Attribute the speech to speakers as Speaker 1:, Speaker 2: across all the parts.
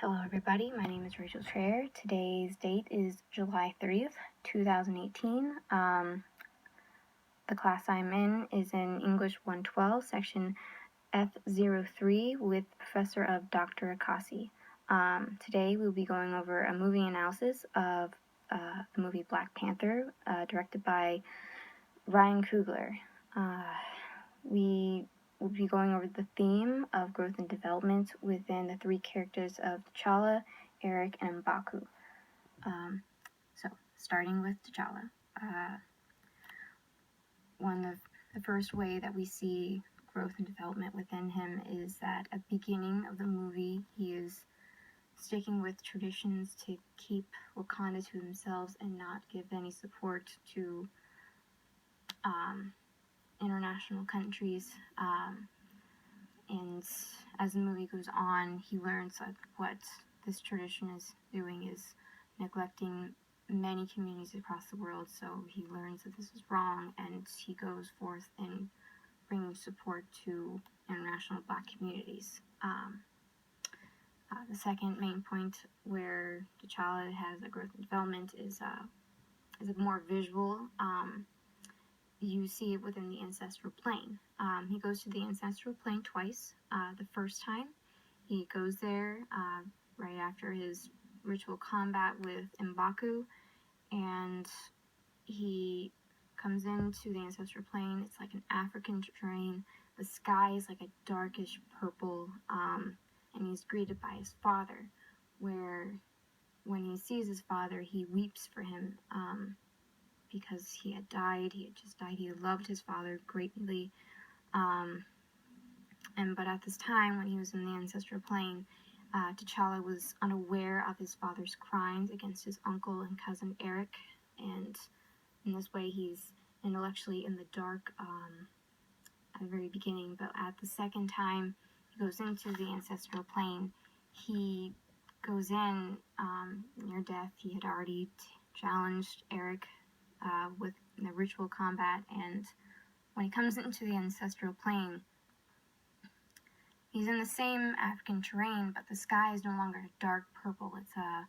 Speaker 1: Hello everybody, my name is Rachel Traer. Today's date is July 30th, 2018. The class I'm in is in English 112, section F03 with Professor of Dr. Akasi. Today we'll be going over a movie analysis of the movie Black Panther, directed by Ryan Coogler. We will be going over the theme of growth and development within the three characters of T'Challa, Eric, and M'Baku. So, starting with T'Challa. One of the first way that we see growth and development within him is that at the beginning of the movie, he is sticking with traditions to keep Wakanda to themselves and not give any support to international countries. And as the movie goes on, he learns that what this tradition is doing is neglecting many communities across the world, so he learns that this is wrong, and he goes forth in bringing support to international Black communities. The second main point where T'Challa has a growth and development is a more visual. You see it within the ancestral plane. He goes to the ancestral plane twice. The first time, he goes there right after his ritual combat with M'Baku, and he comes into the ancestral plane. It's like an African terrain. The sky is like a darkish purple, and he's greeted by his father, where when he sees his father, he weeps for him, because he had just died. He loved his father greatly. But at this time, when he was in the ancestral plane, T'Challa was unaware of his father's crimes against his uncle and cousin Eric, and in this way he's intellectually in the dark at the very beginning. But at the second time he goes into the ancestral plane, he goes in near death. He had already challenged Eric with the ritual combat, and when he comes into the ancestral plane, he's in the same African terrain, but the sky is no longer a dark purple. It's a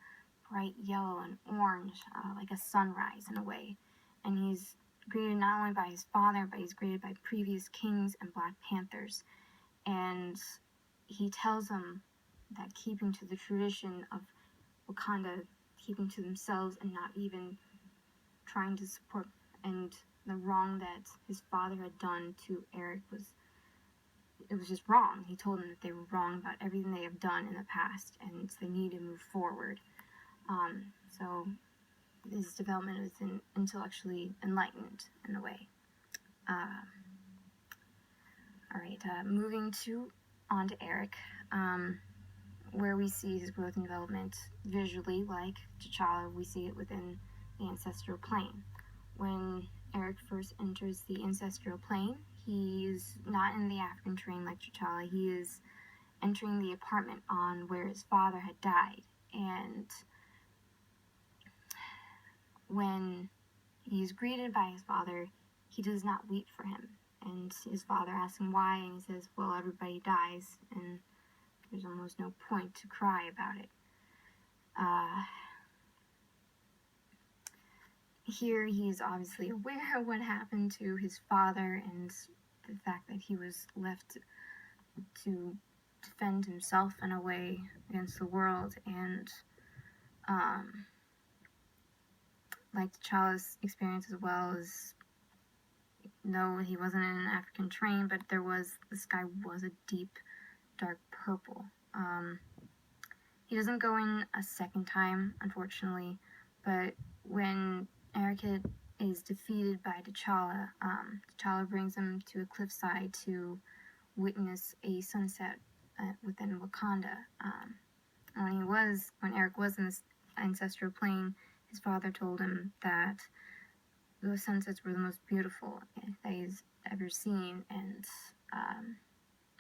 Speaker 1: bright yellow and orange, like a sunrise in a way. And he's greeted not only by his father, but he's greeted by previous kings and Black Panthers. And he tells them that keeping to the tradition of Wakanda, keeping to themselves and not even trying to support, and the wrong that his father had done to Eric was just wrong. He told them that they were wrong about everything they have done in the past, and they need to move forward. So his development is intellectually enlightened in a way. Alright, moving on to Eric, where we see his growth and development visually. Like T'Challa, we see it within the ancestral plane. When Eric first enters the ancestral plane, he's not in the African terrain like T'Challa. He is entering the apartment on where his father had died, and when he's greeted by his father, he does not weep for him, and his father asks him why, and he says, well, everybody dies, and there's almost no point to cry about it. Here he's obviously aware of what happened to his father and the fact that he was left to defend himself in a way against the world, and like T'Challa's experience as well, is no, he wasn't in an African terrain, but the sky was a deep dark purple. He doesn't go in a second time, unfortunately, but when Eric is defeated by T'Challa, T'Challa brings him to a cliffside to witness a sunset within Wakanda. When Eric was in this ancestral plane, his father told him that those sunsets were the most beautiful that he's ever seen, and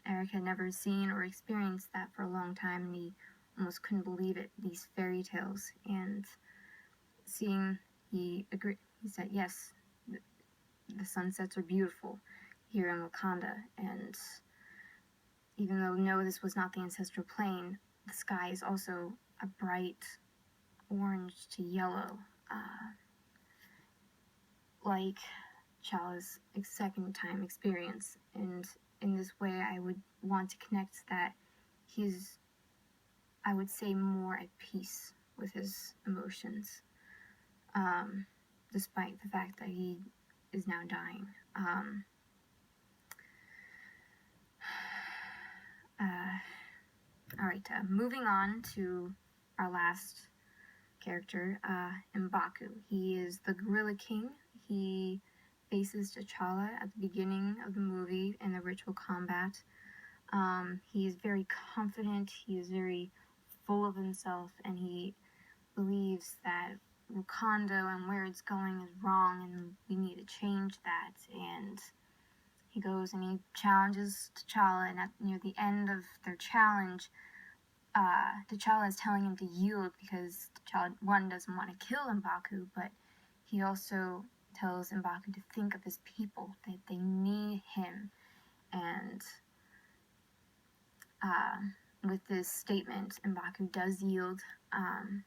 Speaker 1: Eric had never seen or experienced that for a long time, and he almost couldn't believe it, these fairy tales. And he agreed. He said, yes, the sunsets are beautiful here in Wakanda, and even though, no, this was not the ancestral plane, the sky is also a bright orange to yellow, like T'Challa's second time experience. And in this way, I would want to connect that he's, I would say, more at peace with his emotions, despite the fact that he is now dying. Alright, moving on to our last character, M'Baku. He is the Gorilla King. He faces T'Challa at the beginning of the movie in the ritual combat. He is very confident, he is very full of himself, and he believes that Wakanda and where it's going is wrong and we need to change that. And he goes and he challenges T'Challa, and near the end of their challenge, T'Challa is telling him to yield because T'Challa, one, doesn't want to kill M'Baku, but he also tells M'Baku to think of his people, that they need him. And with this statement, M'Baku does yield, and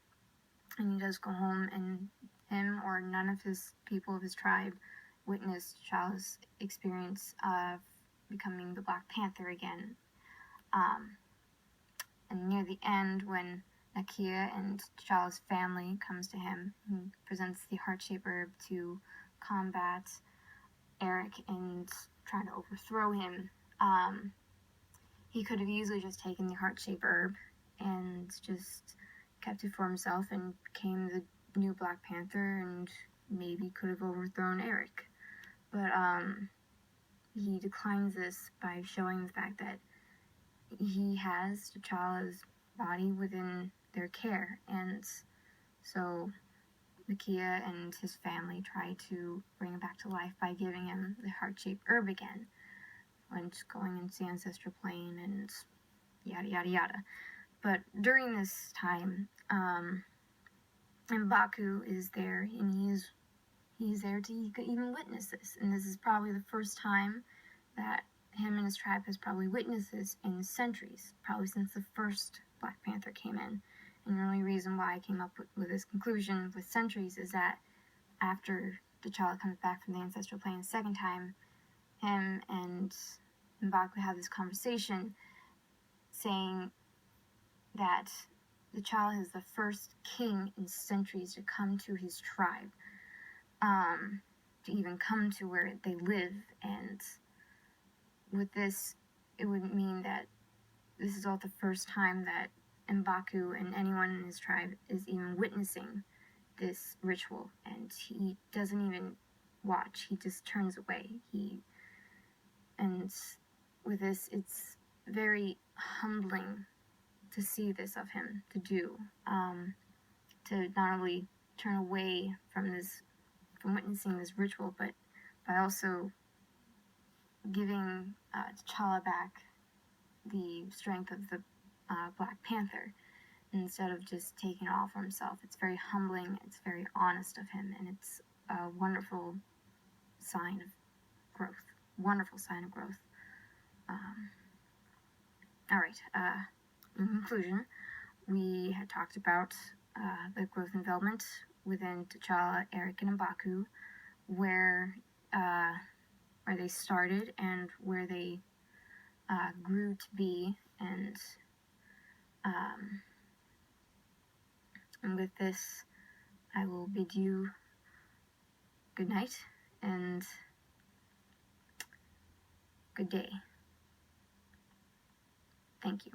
Speaker 1: he does go home, and him or none of his people of his tribe witnessed T'Challa's experience of becoming the Black Panther again. And near the end, when Nakia and T'Challa's family comes to him, he presents the heart-shaped herb to combat Eric and try to overthrow him. He could have easily just taken the heart-shaped herb and just kept it for himself and became the new Black Panther and maybe could have overthrown Eric. But he declines this by showing the fact that he has T'Challa's body within their care, and so Nakia and his family try to bring him back to life by giving him the heart-shaped herb again, and going into the ancestral plane and yada yada yada. But during this time, M'Baku is there, and he's there to even witness this, and this is probably the first time that him and his tribe has probably witnessed this in centuries, probably since the first Black Panther came in. And the only reason why I came up with this conclusion with centuries is that after T'Challa comes back from the ancestral plane the second time, him and M'Baku have this conversation saying that T'Challa is the first king in centuries to come to his tribe, to even come to where they live. And with this, it would mean that this is all the first time that M'Baku and anyone in his tribe is even witnessing this ritual, and he doesn't even watch, he just turns away. And with this, it's very humbling to see this of him, to do, to not only turn away from witnessing this ritual, but by also giving T'Challa back the strength of the Black Panther instead of just taking it all for himself. It's very humbling, it's very honest of him, and it's a wonderful sign of growth. Wonderful sign of growth. Alright, in conclusion, we had talked about the growth and development within T'Challa, Eric, and M'Baku, where they started and where they grew to be, and with this, I will bid you good night and good day. Thank you.